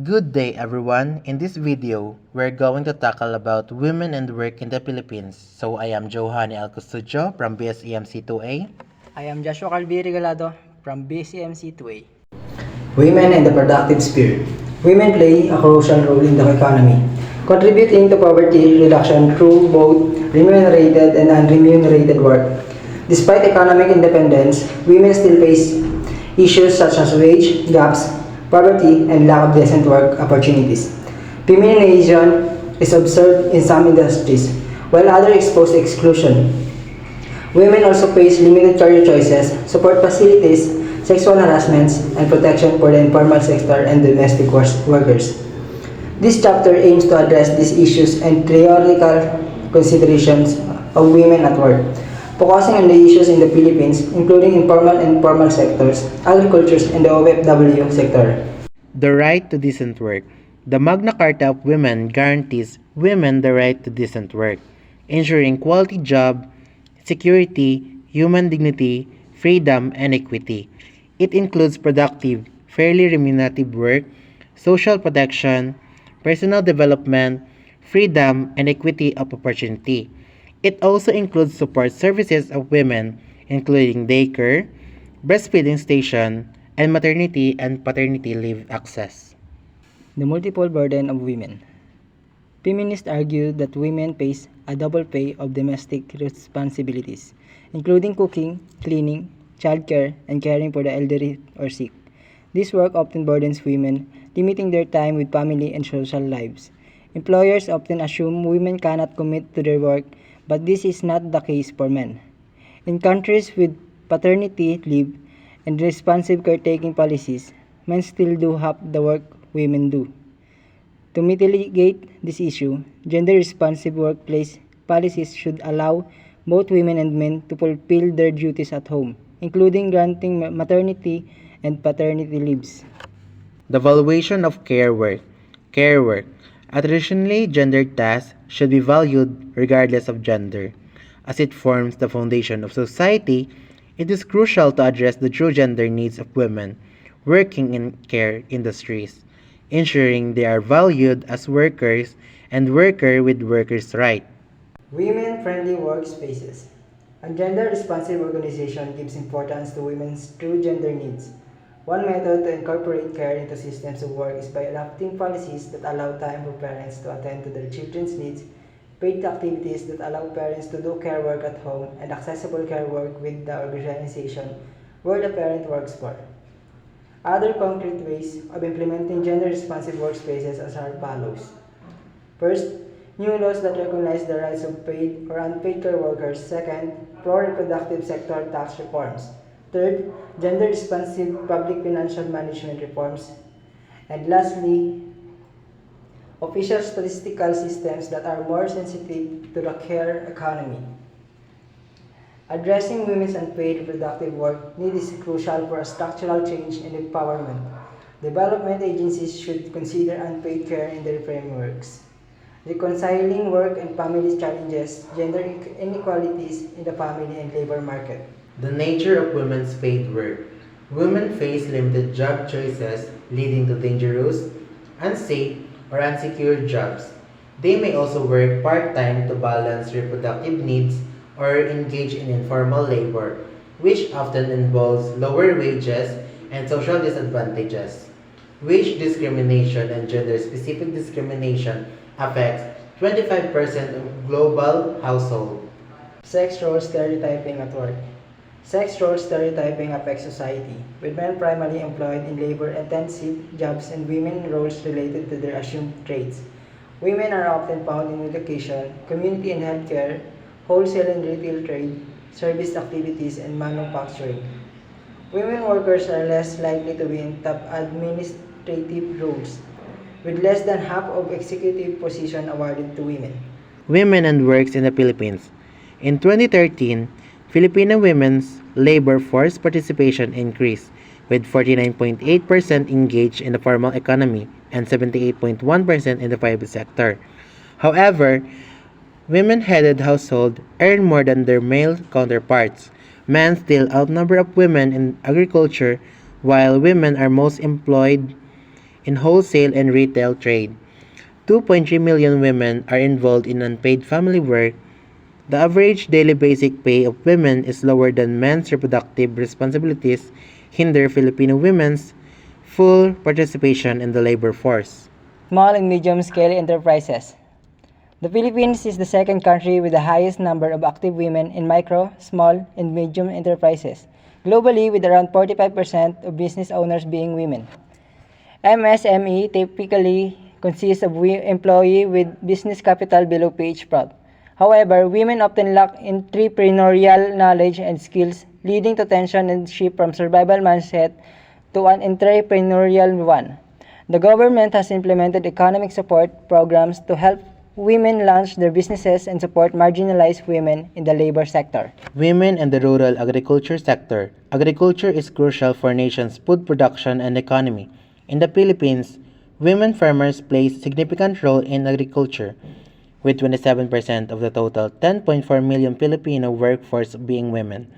Good day everyone. In this video, we're going to tackle about women and work in the Philippines. So I am Johanny Alcustudio from BSEMC 2A. I am Joshua Calviri Galado from BCMC 2A. Women and the productive sphere. Women play a crucial role in the economy, contributing to poverty reduction through both remunerated and unremunerated work. Despite economic independence, women still face issues such as wage gaps, poverty, and lack of decent work opportunities. Feminism is observed in some industries, while others expose exclusion. Women also face limited career choices, support facilities, sexual harassments, and protection for the informal sector and domestic workers. This chapter aims to address these issues and theoretical considerations of women at work, focusing on the issues in the Philippines, including informal and formal sectors, agriculture, and the OFW sector. The right to decent work. The Magna Carta of Women guarantees women the right to decent work, ensuring quality job, security, human dignity, freedom, and equity. It includes productive, fairly remunerative work, social protection, personal development, freedom, and equity of opportunity. It also includes support services of women, including daycare, breastfeeding station, and maternity and paternity leave access. The multiple burden of women. Feminists argue that women face a double pay of domestic responsibilities, including cooking, cleaning, childcare, and caring for the elderly or sick. This work often burdens women, limiting their time with family and social lives. Employers often assume women cannot commit to their work, but this is not the case for men. In countries with paternity leave and responsive caretaking policies, men still do half the work women do. To mitigate this issue, gender-responsive workplace policies should allow both women and men to fulfill their duties at home, including granting maternity and paternity leaves. The valuation of care work. Care work. A traditionally gendered task should be valued regardless of gender. As it forms the foundation of society, it is crucial to address the true gender needs of women working in care industries, ensuring they are valued as workers and worker with workers' rights. Women-friendly workspaces. A gender-responsive organization gives importance to women's true gender needs. One method to incorporate care into systems of work is by adopting policies that allow time for parents to attend to their children's needs, paid activities that allow parents to do care work at home, and accessible care work with the organization where the parent works for. Other concrete ways of implementing gender-responsive workspaces are as follows. First, new laws that recognize the rights of paid or unpaid care workers. Second, pro-reproductive sector tax reforms. Third, gender-responsive public financial management reforms. And lastly, official statistical systems that are more sensitive to the care economy. Addressing women's unpaid reproductive work need is crucial for a structural change and empowerment. Development agencies should consider unpaid care in their frameworks. Reconciling work and family challenges, gender inequalities in the family and labor market. The nature of women's paid work. Women face limited job choices, leading to dangerous, unsafe, or unsecure jobs. They may also work part-time to balance reproductive needs or engage in informal labor, which often involves lower wages and social disadvantages. Wage discrimination and gender-specific discrimination affects 25% of global households. Sex role stereotyping at work. Sex role stereotyping affects society, with men primarily employed in labor-intensive jobs and women roles related to their assumed traits. Women are often found in education, community and healthcare, wholesale and retail trade, service activities, and manufacturing. Women workers are less likely to be in top administrative roles, with less than half of executive positions awarded to women. Women and works in the Philippines. In 2013, Filipino women's labor force participation increased, with 49.8% engaged in the formal economy and 78.1% in the private sector. However, women-headed households earn more than their male counterparts. Men still outnumber of women in agriculture, while women are most employed in wholesale and retail trade. 2.3 million women are involved in unpaid family work. The average daily basic pay of women is lower than men's. Reproductive responsibilities hinder Filipino women's full participation in the labor force. Small and medium-scale enterprises. The Philippines is the second country with the highest number of active women in micro, small, and medium enterprises, globally with around 45% of business owners being women. MSME typically consists of employee with business capital below PH prod. However, women often lack entrepreneurial knowledge and skills, leading to tension and shift from survival mindset to an entrepreneurial one. The government has implemented economic support programs to help women launch their businesses and support marginalized women in the labor sector. Women in the rural agriculture sector. Agriculture is crucial for nation's food production and economy. In the Philippines, women farmers play a significant role in agriculture, with 27% of the total 10.4 million Filipino workforce being women.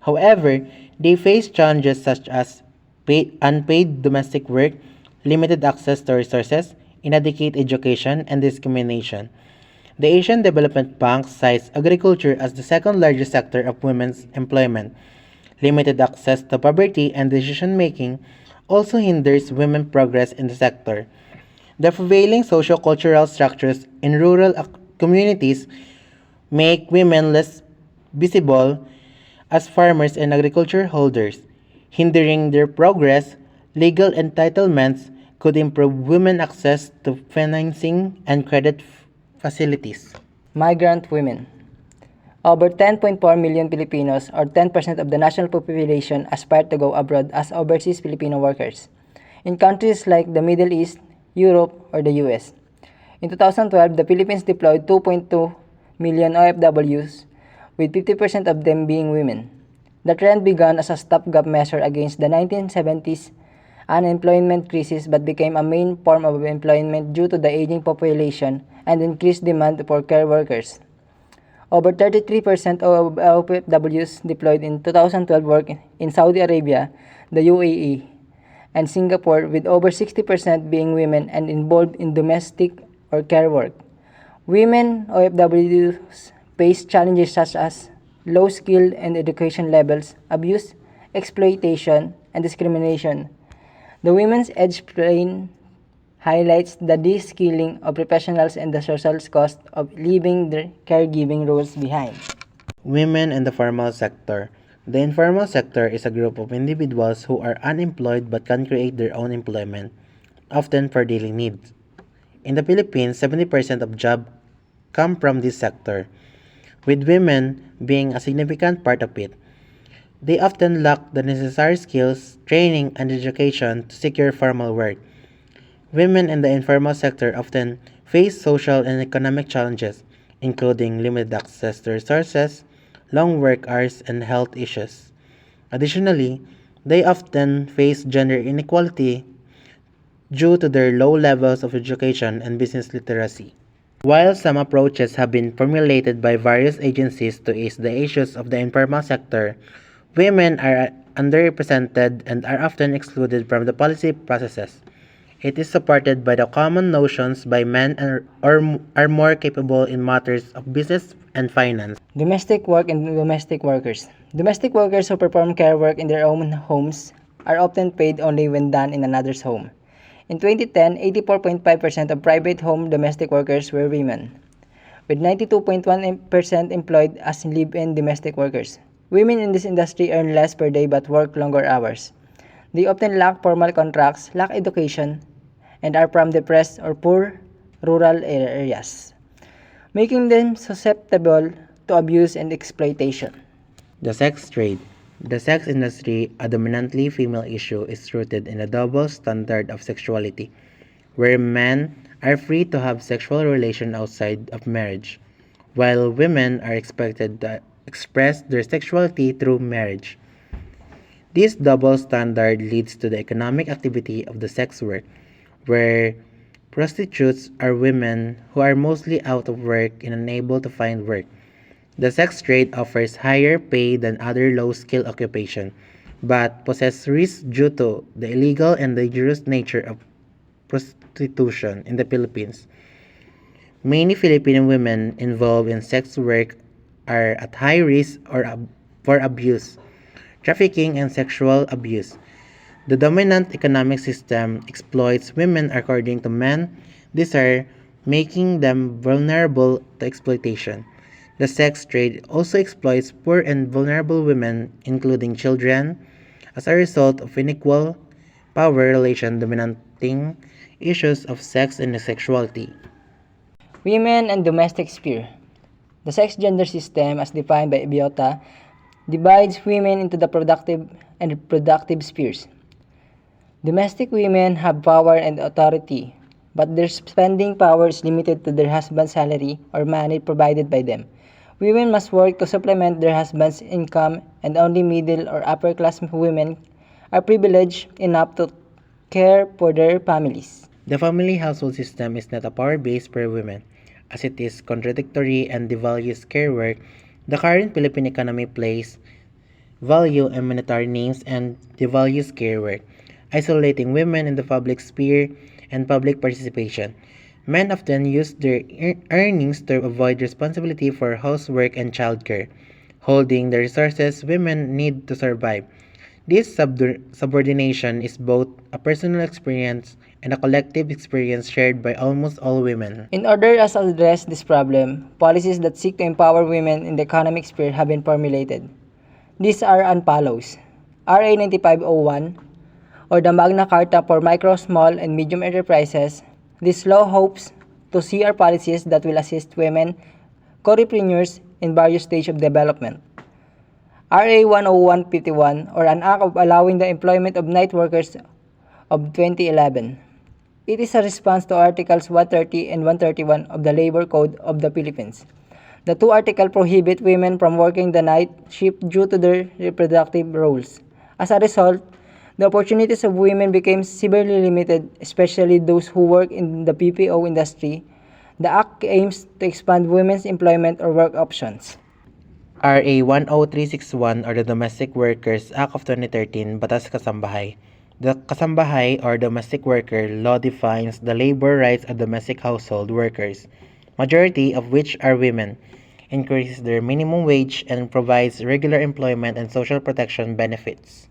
However, they face challenges such as unpaid domestic work, limited access to resources, inadequate education, and discrimination. The Asian Development Bank cites agriculture as the second largest sector of women's employment. Limited access to poverty and decision making also hinders women's progress in the sector. The prevailing socio-cultural structures in rural communities make women less visible as farmers and agriculture holders, hindering their progress. Legal entitlements could improve women access to financing and credit facilities. Migrant women. Over 10.4 million Filipinos, or 10% of the national population, aspire to go abroad as overseas Filipino workers in countries like the Middle East, Europe, or the US. In 2012, the Philippines deployed 2.2 million OFWs, with 50% of them being women. The trend began as a stopgap measure against the 1970s unemployment crisis but became a main form of employment due to the aging population and increased demand for care workers. Over 33% of OFWs deployed in 2012 work in Saudi Arabia, the UAE, and Singapore, with over 60% being women and involved in domestic or care work. Women OFWs face challenges such as low skill and education levels, abuse, exploitation, and discrimination. The Women's Edge Plan highlights the de-skilling of professionals and the social cost of leaving their caregiving roles behind. Women in the formal sector. The informal sector is a group of individuals who are unemployed but can create their own employment, often for daily needs. In the Philippines, 70% of jobs come from this sector, with women being a significant part of it. They often lack the necessary skills, training, and education to secure formal work. Women in the informal sector often face social and economic challenges, including limited access to resources, long work hours, and health issues. Additionally, they often face gender inequality due to their low levels of education and business literacy. While some approaches have been formulated by various agencies to ease the issues of the informal sector, women are underrepresented and are often excluded from the policy processes. It is supported by the common notions by men or are more capable in matters of business and finance. Domestic work and domestic workers. Domestic workers who perform care work in their own homes are often paid only when done in another's home. In 2010, 84.5% of private home domestic workers were women, with 92.1% employed as live-in domestic workers. Women in this industry earn less per day but work longer hours. They often lack formal contracts, lack education, and are from depressed or poor rural areas, making them susceptible to abuse and exploitation. The sex trade. The sex industry, a dominantly female issue, is rooted in a double standard of sexuality, where men are free to have sexual relations outside of marriage, while women are expected to express their sexuality through marriage. This double standard leads to the economic activity of the sex work, where prostitutes are women who are mostly out of work and unable to find work. The sex trade offers higher pay than other low-skill occupations, but poses risks due to the illegal and dangerous nature of prostitution in the Philippines. Many Filipino women involved in sex work are at high risk for abuse, trafficking, and sexual abuse. The dominant economic system exploits women according to men' desire, making them vulnerable to exploitation. The sex trade also exploits poor and vulnerable women, including children, as a result of unequal power relation dominating issues of sex and sexuality. Women and domestic sphere. The sex gender system, as defined by Biota, divides women into the productive and reproductive spheres. Domestic women have power and authority, but their spending power is limited to their husband's salary or money provided by them. Women must work to supplement their husband's income, and only middle or upper class women are privileged enough to care for their families. The family household system is not a power base for women, as it is contradictory and devalues care work. The current Philippine economy places value on monetary names and devalues care work, isolating women in the public sphere and public participation. Men often use their earnings to avoid responsibility for housework and childcare, holding the resources women need to survive. This subordination is both a personal experience and a collective experience shared by almost all women. In order us to address this problem, policies that seek to empower women in the economic sphere have been formulated. These are as follows: RA 9501, or the Magna Carta for Micro, Small, and Medium Enterprises. This law hopes to see our policies that will assist women entrepreneurs in various stages of development. RA 10151, or an act of allowing the employment of night workers of 2011. It is a response to Articles 130 and 131 of the Labor Code of the Philippines. The two articles prohibit women from working the night shift due to their reproductive roles. As a result, the opportunities of women became severely limited, especially those who work in the BPO industry. The Act aims to expand women's employment or work options. RA 10361, or the Domestic Workers Act of 2013, Batas Kasambahay. The Kasambahay or domestic worker law defines the labor rights of domestic household workers, majority of which are women, increases their minimum wage, and provides regular employment and social protection benefits.